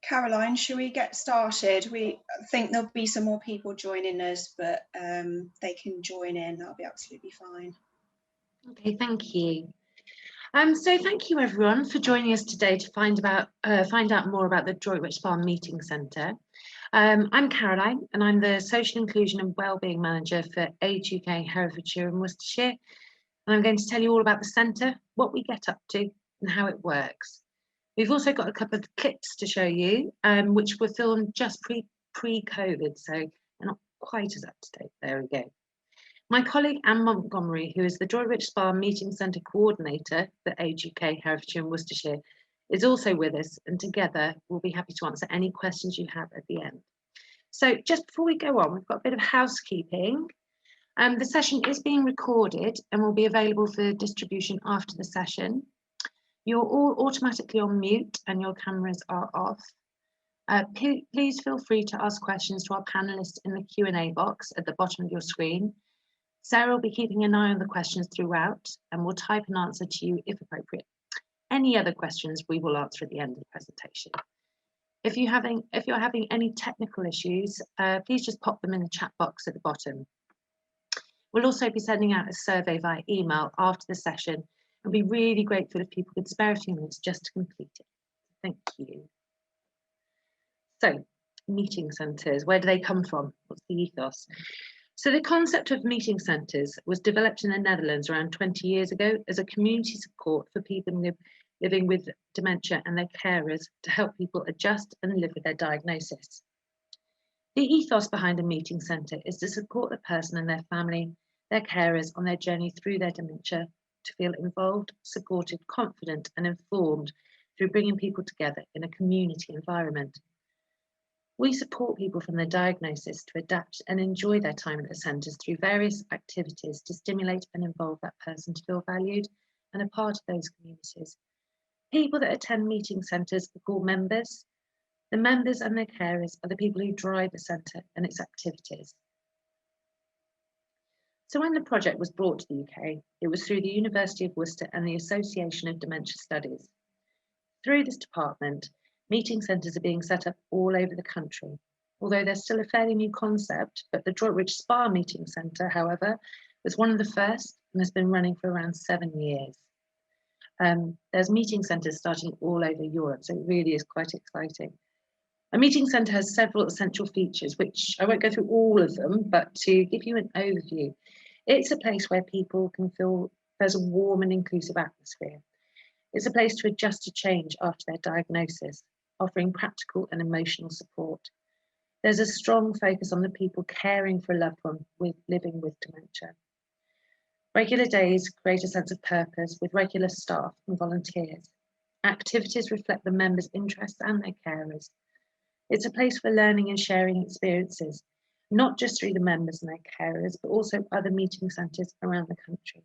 Caroline, shall we get started? We think there'll be some more people joining us, but they can join in. That'll be absolutely fine. Okay, thank you. So thank you everyone for joining us today to find out more about the Droitwich Spa Meeting Centre. I'm Caroline and I'm the Social Inclusion and Wellbeing Manager for Age UK Herefordshire and Worcestershire. And I'm going to tell you all about the centre, what we get up to and how it works. We've also got a couple of clips to show you, which were filmed just pre-COVID, so they're not quite as up to date. There we go. My colleague Anne Montgomery, who is the Droitwich Spa Meeting Centre Coordinator for Age UK Herefordshire and Worcestershire, is also with us, and together we'll be happy to answer any questions you have at the end. So just before we go on, we've got a bit of housekeeping. The session is being recorded and will be available for distribution after the session. You're all automatically on mute and your cameras are off. Please feel free to ask questions to our panellists in the Q&A box at the bottom of your screen. Sarah will be keeping an eye on the questions throughout and will type an answer to you if appropriate. Any other questions we will answer at the end of the presentation. If you're having any technical issues, please just pop them in the chat box at the bottom. We'll also be sending out a survey via email after the session. I'd be really grateful if people could spare a few minutes just to complete it. Thank you. So, meeting centres, where do they come from? What's the ethos? So the concept of meeting centres was developed in the Netherlands around 20 years ago as a community support for people living with dementia and their carers to help people adjust and live with their diagnosis. The ethos behind a meeting centre is to support the person and their family, their carers on their journey through their dementia, to feel involved, supported, confident and informed through bringing people together in a community environment. We support people from their diagnosis to adapt and enjoy their time at the centres through various activities to stimulate and involve that person to feel valued and a part of those communities. People that attend meeting centres are called members. The members and their carers are the people who drive the centre and its activities. So when the project was brought to the UK, it was through the University of Worcester and the Association of Dementia Studies. Through this department, meeting centres are being set up all over the country. Although they're still a fairly new concept, but the Droitwich Spa Meeting Centre, however, was one of the first and has been running for around 7 years. There's meeting centres starting all over Europe, so it really is quite exciting. A meeting centre has several essential features, which I won't go through all of them, but to give you an overview, it's a place where people can feel there's a warm and inclusive atmosphere. It's a place to adjust to change after their diagnosis, offering practical and emotional support. There's a strong focus on the people caring for a loved one living with dementia. Regular days create a sense of purpose with regular staff and volunteers. Activities reflect the members' interests and their carers. It's a place for learning and sharing experiences, not just through the members and their carers, but also other meeting centres around the country.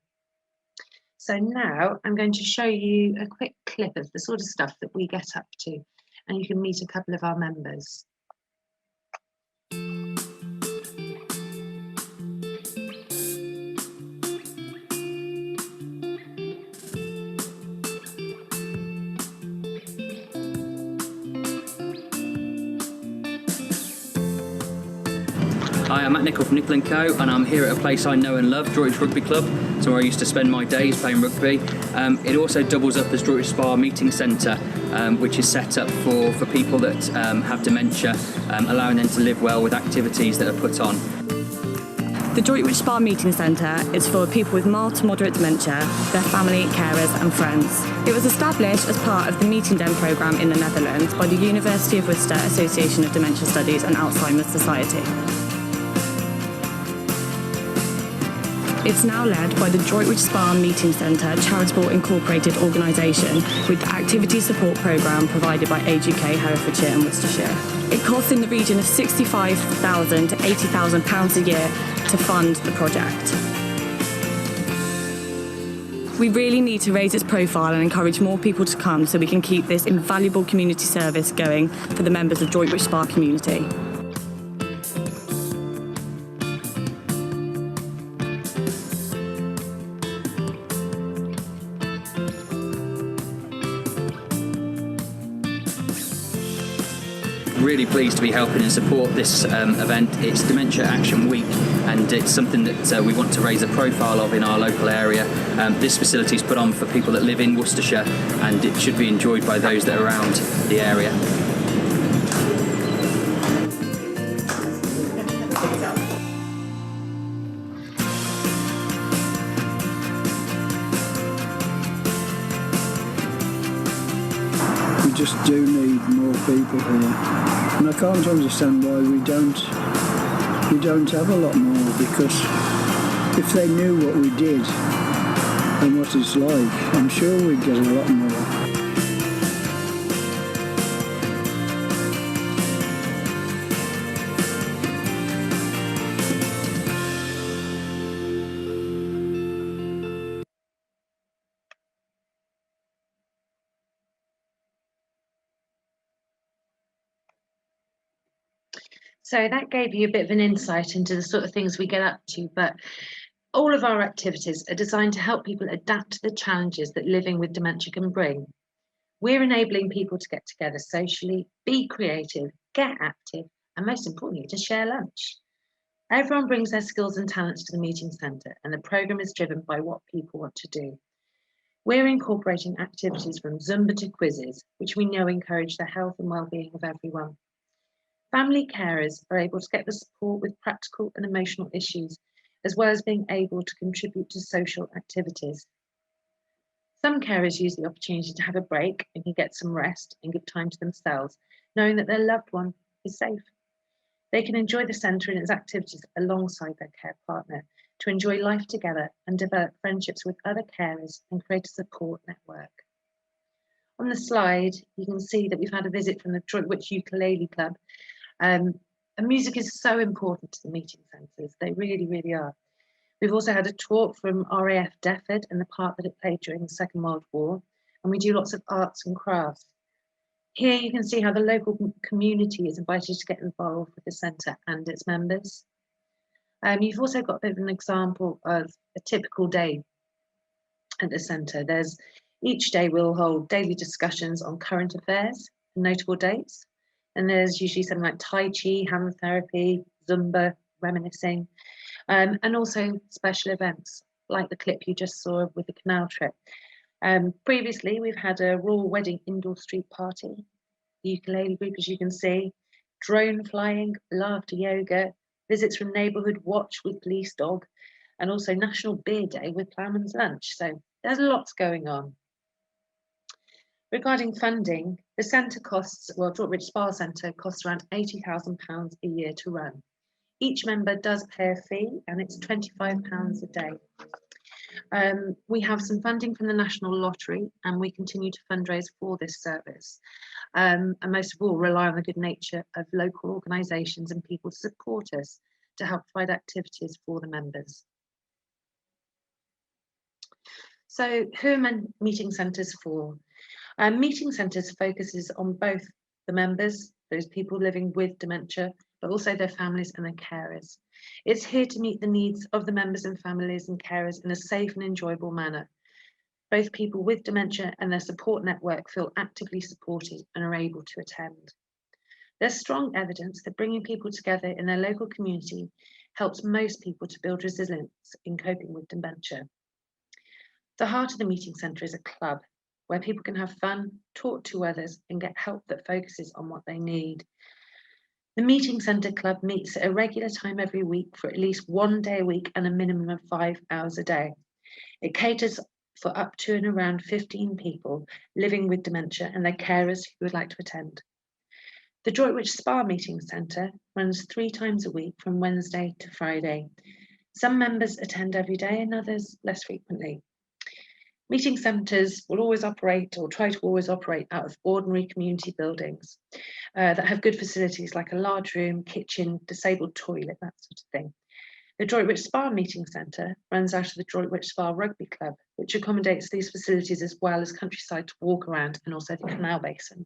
So now I'm going to show you a quick clip of the sort of stuff that we get up to, and you can meet a couple of our members. Hi, I'm Matt Nichol from Nichol & Co, and I'm here at a place I know and love, Droitwich Rugby Club. It's where I used to spend my days playing rugby. It also doubles up as Droitwich Spa Meeting Centre, which is set up for people that have dementia, allowing them to live well with activities that are put on. The Droitwich Spa Meeting Centre is for people with mild to moderate dementia, their family, carers and friends. It was established as part of the Meeting Den programme in the Netherlands by the University of Worcester Association of Dementia Studies and Alzheimer's Society. It's now led by the Droitwich Spa Meeting Centre charitable incorporated organisation with the activity support programme provided by Age UK Herefordshire and Worcestershire. It costs in the region of £65,000 to £80,000 a year to fund the project. We really need to raise its profile and encourage more people to come so we can keep this invaluable community service going for the members of Droitwich Spa community. really pleased to be helping and support this event. It's Dementia Action Week, and it's something that we want to raise a profile of in our local area. This facility is put on for people that live in Worcestershire, and it should be enjoyed by those that are around the area. We just do need more people here, and I can't understand why we don't have a lot more, because if they knew what we did and what it's like, I'm sure we'd get a lot more. So that gave you a bit of an insight into the sort of things we get up to, but all of our activities are designed to help people adapt to the challenges that living with dementia can bring. We're enabling people to get together socially, be creative, get active, and most importantly, to share lunch. Everyone brings their skills and talents to the meeting centre, and the programme is driven by what people want to do. We're incorporating activities from Zumba to quizzes, which we know encourage the health and well-being of everyone. Family carers are able to get the support with practical and emotional issues, as well as being able to contribute to social activities. Some carers use the opportunity to have a break and can get some rest and give time to themselves, knowing that their loved one is safe. They can enjoy the centre and its activities alongside their care partner to enjoy life together and develop friendships with other carers and create a support network. On the slide, you can see that we've had a visit from the Droitwich Ukulele Club. And music is so important to the meeting centres. They really, really are. We've also had a talk from RAF Defford and the part that it played during the Second World War. And we do lots of arts and crafts. Here you can see how the local community is invited to get involved with the centre and its members. You've also got a bit of an example of a typical day at the centre. Each day we'll hold daily discussions on current affairs and notable dates. And there's usually something like Tai Chi, hand therapy, Zumba, reminiscing, and also special events like the clip you just saw with the canal trip. Previously, we've had a Royal Wedding indoor street party, the ukulele group, as you can see, drone flying, laughter yoga, visits from neighbourhood watch with police dog, and also National Beer Day with Ploughman's Lunch. So there's lots going on. Regarding funding, the centre Droitwich Spa Centre costs around £80,000 a year to run. Each member does pay a fee, and it's £25 a day. We have some funding from the National Lottery, and we continue to fundraise for this service. And most of all, rely on the good nature of local organisations and people to support us to help provide activities for the members. So who are meeting centres for? Meeting centres focuses on both the members, those people living with dementia, but also their families and their carers. It's here to meet the needs of the members and families and carers in a safe and enjoyable manner. Both people with dementia and their support network feel actively supported and are able to attend. There's strong evidence that bringing people together in their local community helps most people to build resilience in coping with dementia. The heart of the meeting centre is a club where people can have fun, talk to others, and get help that focuses on what they need. The Meeting Centre Club meets at a regular time every week for at least 1 day a week and a minimum of 5 hours a day. It caters for up to and around 15 people living with dementia and their carers who would like to attend. The Droitwich Spa Meeting Centre runs 3 times a week from Wednesday to Friday. Some members attend every day and others less frequently. Meeting centres will always operate, or try to always operate, out of ordinary community buildings that have good facilities like a large room, kitchen, disabled toilet, that sort of thing. The Droitwich Spa Meeting Centre runs out of the Droitwich Spa Rugby Club, which accommodates these facilities as well as countryside to walk around and also the canal basin.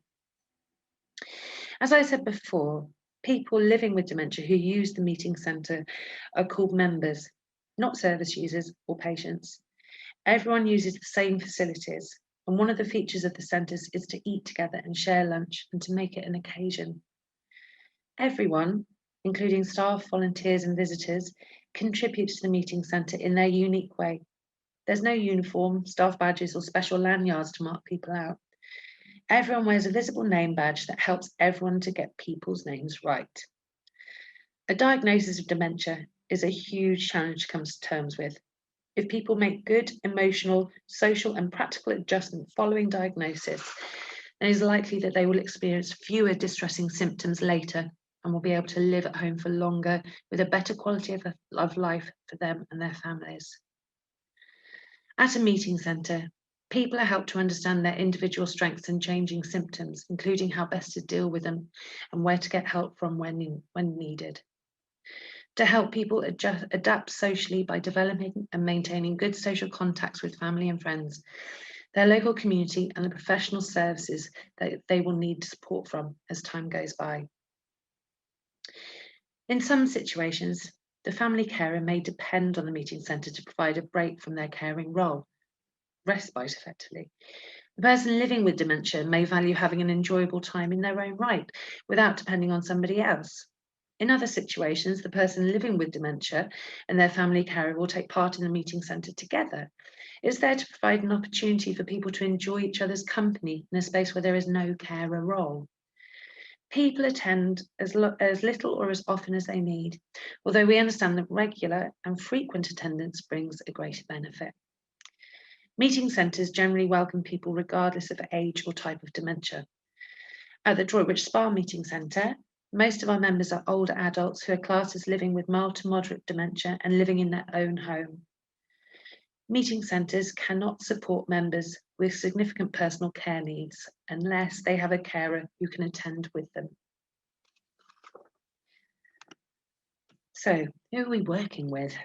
As I said before, people living with dementia who use the meeting centre are called members, not service users or patients. Everyone uses the same facilities, and one of the features of the centres is to eat together and share lunch and to make it an occasion. Everyone, including staff, volunteers and visitors, contribute to the meeting centre in their unique way. There's no uniform, staff badges or special lanyards to mark people out. Everyone wears a visible name badge that helps everyone to get people's names right. A diagnosis of dementia is a huge challenge to come to terms with. If people make good emotional, social and practical adjustment following diagnosis, then it is likely that they will experience fewer distressing symptoms later and will be able to live at home for longer with a better quality of life for them and their families. At a meeting centre, people are helped to understand their individual strengths and changing symptoms, including how best to deal with them and where to get help from when needed. To help people adapt socially by developing and maintaining good social contacts with family and friends, their local community and the professional services that they will need support from as time goes by. In some situations, the family carer may depend on the meeting centre to provide a break from their caring role, respite effectively. The person living with dementia may value having an enjoyable time in their own right without depending on somebody else. In other situations, the person living with dementia and their family carer will take part in the meeting centre together. It's there to provide an opportunity for people to enjoy each other's company in a space where there is no carer role. People attend as little or as often as they need, although we understand that regular and frequent attendance brings a greater benefit. Meeting centres generally welcome people regardless of age or type of dementia. At the Droitwich Spa Meeting Centre, most of our members are older adults who are classed as living with mild to moderate dementia and living in their own home. Meeting centres cannot support members with significant personal care needs unless they have a carer who can attend with them. So, who are we working with?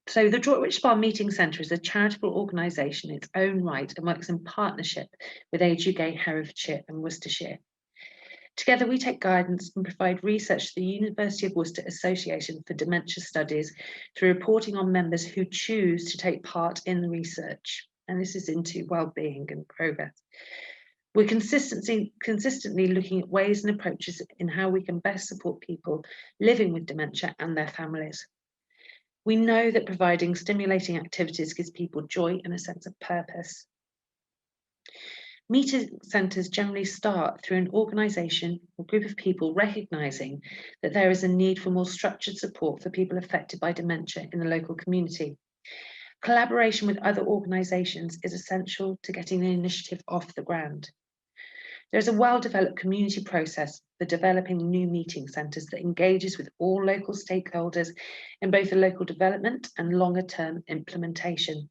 So the Droitwich Spa Meeting Centre is a charitable organisation in its own right and works in partnership with Age UK, Herefordshire and Worcestershire. Together we take guidance and provide research to the University of Worcester Association for Dementia Studies through reporting on members who choose to take part in the research. And this is into wellbeing and progress. We're consistently looking at ways and approaches in how we can best support people living with dementia and their families. We know that providing stimulating activities gives people joy and a sense of purpose. Meeting centres generally start through an organisation or group of people recognising that there is a need for more structured support for people affected by dementia in the local community. Collaboration with other organisations is essential to getting the initiative off the ground. There is a well-developed community process for developing new meeting centres that engages with all local stakeholders in both the local development and longer-term implementation.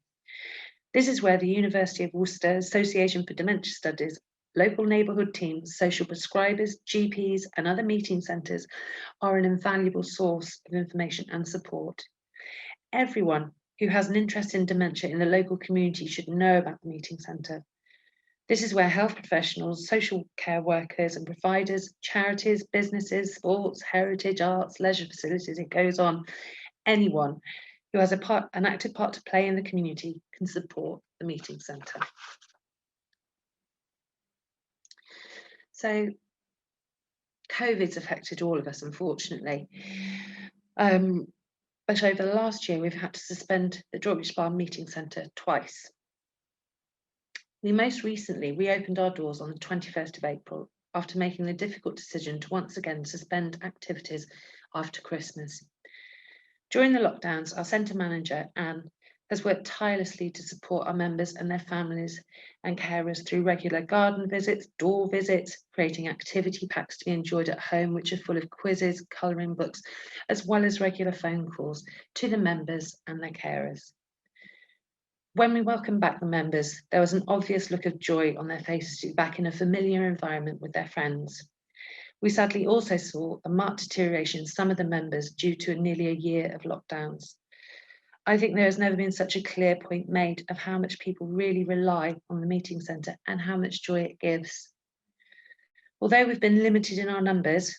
This is where the University of Worcester Association for Dementia Studies, local neighbourhood teams, social prescribers, GPs and other meeting centres are an invaluable source of information and support. Everyone who has an interest in dementia in the local community should know about the meeting centre. This is where health professionals, social care workers and providers, charities, businesses, sports, heritage, arts, leisure facilities, it goes on, anyone who has an active part to play in the community can support the meeting centre. So COVID's affected all of us, unfortunately. But over the last year, we've had to suspend the Droitwich Spa Meeting Centre twice. We most recently reopened our doors on the 21st of April after making the difficult decision to once again suspend activities after Christmas. During the lockdowns, our centre manager, Anne, has worked tirelessly to support our members and their families and carers through regular garden visits, door visits, creating activity packs to be enjoyed at home, which are full of quizzes, colouring books, as well as regular phone calls to the members and their carers. When we welcomed back the members, there was an obvious look of joy on their faces to be back in a familiar environment with their friends. We sadly also saw a marked deterioration in some of the members due to nearly a year of lockdowns. I think there has never been such a clear point made of how much people really rely on the meeting centre and how much joy it gives. Although we've been limited in our numbers,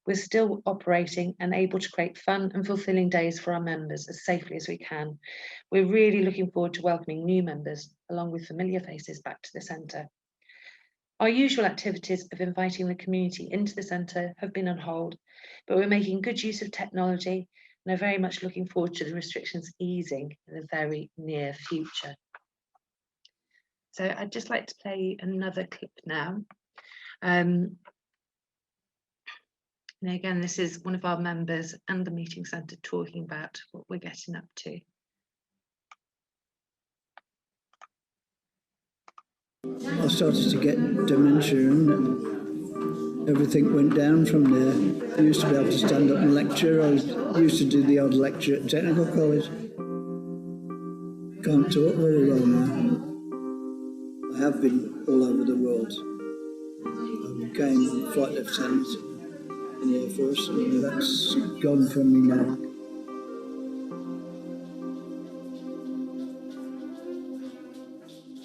we're still operating and able to create fun and fulfilling days for our members as safely as we can. We're really looking forward to welcoming new members along with familiar faces back to the centre. Our usual activities of inviting the community into the centre have been on hold, but we're making good use of technology and are very much looking forward to the restrictions easing in the very near future. So I'd just like to play another clip now. And again, this is one of our members and the meeting centre talking about what we're getting up to. I started to get dementia and everything went down from there. I used to be able to stand up and lecture. I used to do the odd lecture at technical college. Can't talk very well now. I have been all over the world. I became a flight lieutenant in the Air Force, and that's gone from me now.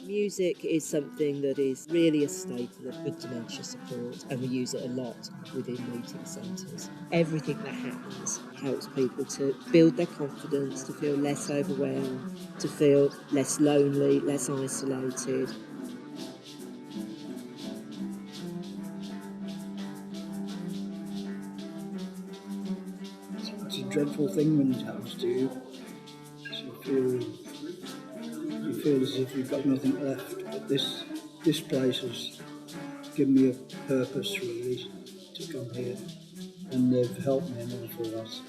Music is something that is really a staple of good dementia support, and we use it a lot within meeting centres. Everything that happens helps people to build their confidence, to feel less overwhelmed, to feel less lonely, less isolated. It's a dreadful thing when it happens to you. You feel as if you've got nothing left. But this place has given me a purpose, really, to come here, and they've helped me an awful lot.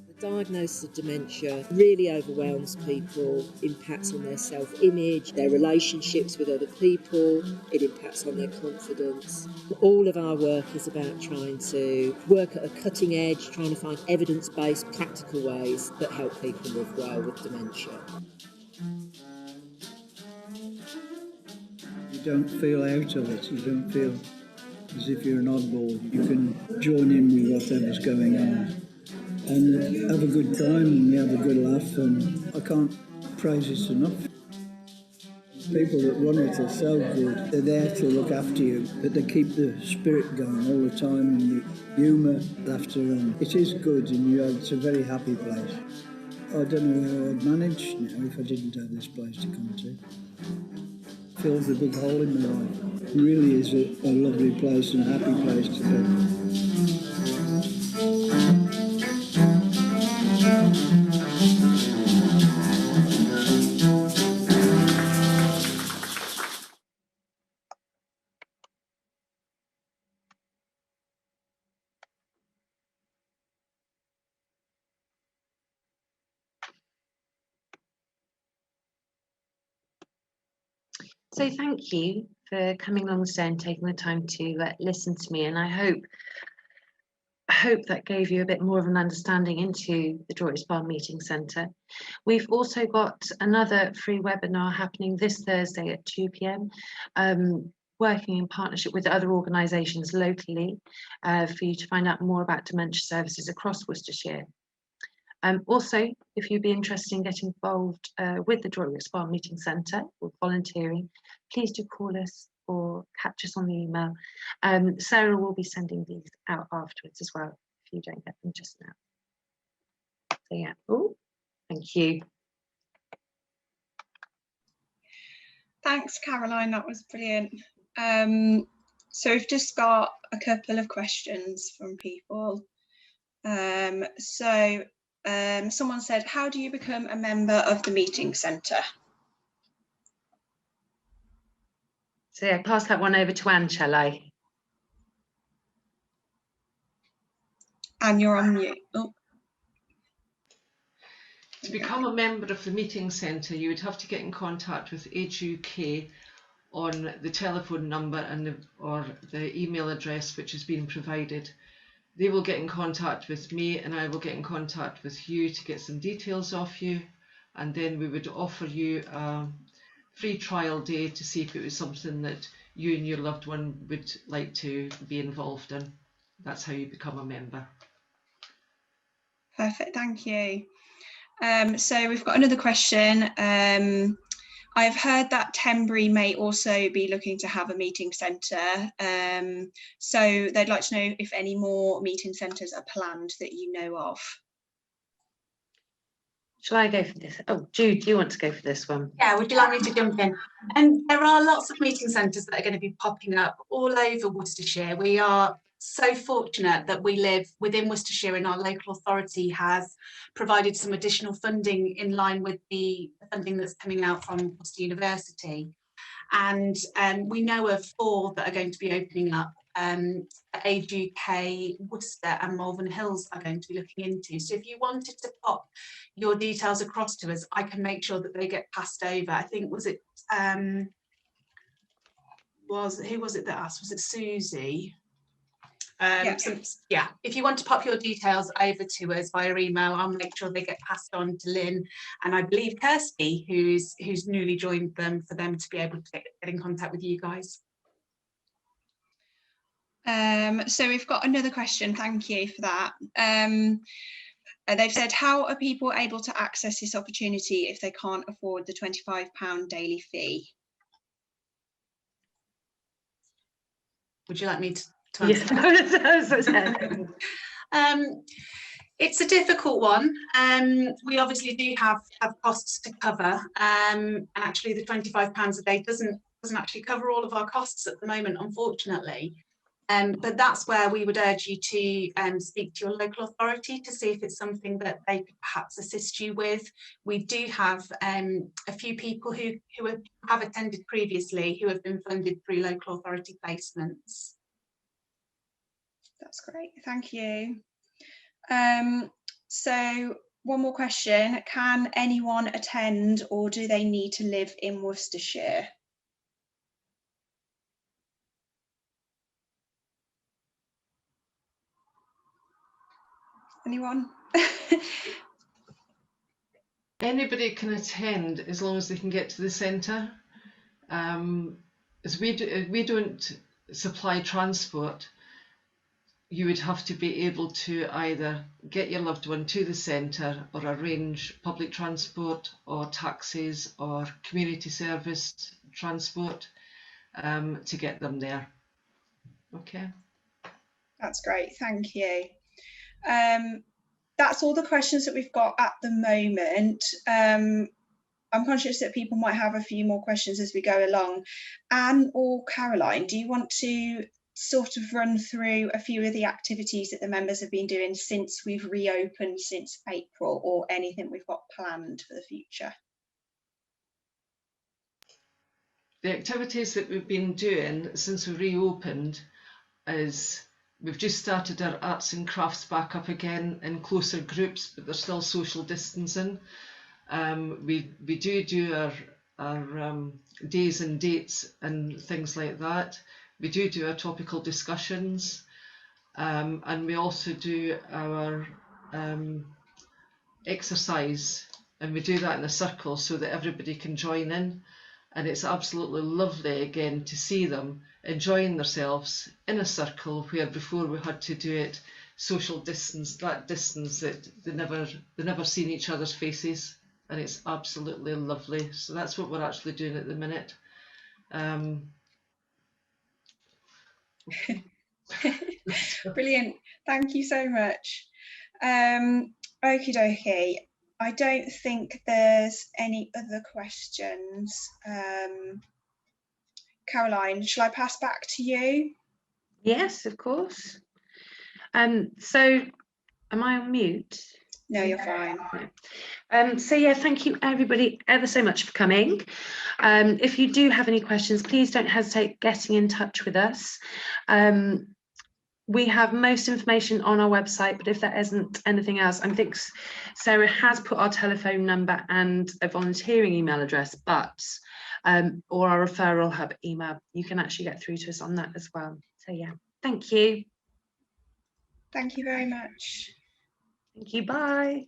The diagnosis of dementia really overwhelms people, impacts on their self-image, their relationships with other people, it impacts on their confidence. All of our work is about trying to work at a cutting edge, trying to find evidence-based, practical ways that help people live well with dementia. You don't feel out of it, you don't feel as if you're an oddball. You can join in with whatever's going on and have a good time, and we have a good laugh, and I can't praise it enough. People that run it are so good. They're there to look after you, but they keep the spirit going all the time, and the humour, laughter, and it is good, and it's a very happy place. I don't know how I'd manage now if I didn't have this place to come to. It fills a big hole in my life. It really is a lovely place and a happy place to be. So thank you for coming along today and taking the time to listen to me, and I hope that gave you a bit more of an understanding into the Droitwich Spa Meeting Centre. We've also got another free webinar happening this Thursday at 2 p.m, working in partnership with other organisations locally for you to find out more about dementia services across Worcestershire. Also, if you'd be interested in getting involved with the Droitwich Spa Meeting Centre or volunteering, please do call us or catch us on the email. Sarah will be sending these out afterwards as well, if you don't get them just now. So yeah, oh, thank you. Thanks, Caroline, that was brilliant. So we've just got a couple of questions from people. Someone said, how do you become a member of the meeting centre? So yeah, pass that one over to Anne, shall I? Anne, you're on mute. Oh. To become a member of the meeting centre, you would have to get in contact with Age UK on the telephone number or the email address which has been provided. They will get in contact with me, and I will get in contact with you to get some details off you, and then we would offer you a free trial day to see if it was something that you and your loved one would like to be involved in. That's how you become a member. Perfect, thank you. So we've got another question. I've heard that Tenbury may also be looking to have a meeting centre. So they'd like to know if any more meeting centres are planned that you know of. Shall I go for this? Oh, Jude, do you want to go for this one? Yeah, would you like me to jump in? And there are lots of meeting centres that are going to be popping up all over Worcestershire. We are so fortunate that we live within Worcestershire, and our local authority has provided some additional funding in line with the funding that's coming out from Worcester University. And we know of 4 that are going to be opening up. Age UK, Worcester and Malvern Hills are going to be looking into. So if you wanted to pop your details across to us, I can make sure that they get passed over. I think, who was it that asked? Was it Susie? Yeah, if you want to pop your details over to us via email, I'll make sure they get passed on to Lynn and I believe Kirsty, who's newly joined them, for them to be able to get in contact with you guys. So we've got another question. Thank you for that. They've said, how are people able to access this opportunity if they can't afford the £25 daily fee? Would you like me to answer that? It's a difficult one. We obviously do have costs to cover, and actually the £25 a day doesn't actually cover all of our costs at the moment, unfortunately. But that's where we would urge you to speak to your local authority to see if it's something that they could perhaps assist you with. We do have a few people who have attended previously who have been funded through local authority placements. That's great, thank you. So one more question, can anyone attend or do they need to live in Worcestershire? Anyone? Anybody can attend as long as they can get to the centre. As we don't supply transport, you would have to be able to either get your loved one to the centre or arrange public transport or taxis or community service transport to get them there. Okay. That's great, thank you. That's all the questions that we've got at the moment. I'm conscious that people might have a few more questions as we go along. Anne or Caroline, do you want to sort of run through a few of the activities that the members have been doing since we've reopened since April, or anything we've got planned for the future? The activities that we've been doing since we reopened is we've just started our arts and crafts back up again in closer groups, but there's still social distancing. We do our days and dates and things like that. We do our topical discussions, and we also do our exercise, and we do that in a circle so that everybody can join in. And it's absolutely lovely again to see them enjoying themselves in a circle, where before we had to do it social distance, that distance that they never seen each other's faces, and it's absolutely lovely. So that's what we're actually doing at the minute. Brilliant, thank you so much. Okie dokie. I don't think there's any other questions. Caroline, shall I pass back to you? Yes, of course. So am I on mute? No, you're fine. So yeah, thank you everybody ever so much for coming. If you do have any questions, please don't hesitate getting in touch with us. We have most information on our website, but if there isn't anything else, I think Sarah has put our telephone number and a volunteering email address, but or our referral hub email, you can actually get through to us on that as well. So yeah, thank you. Thank you very much. Thank you, bye.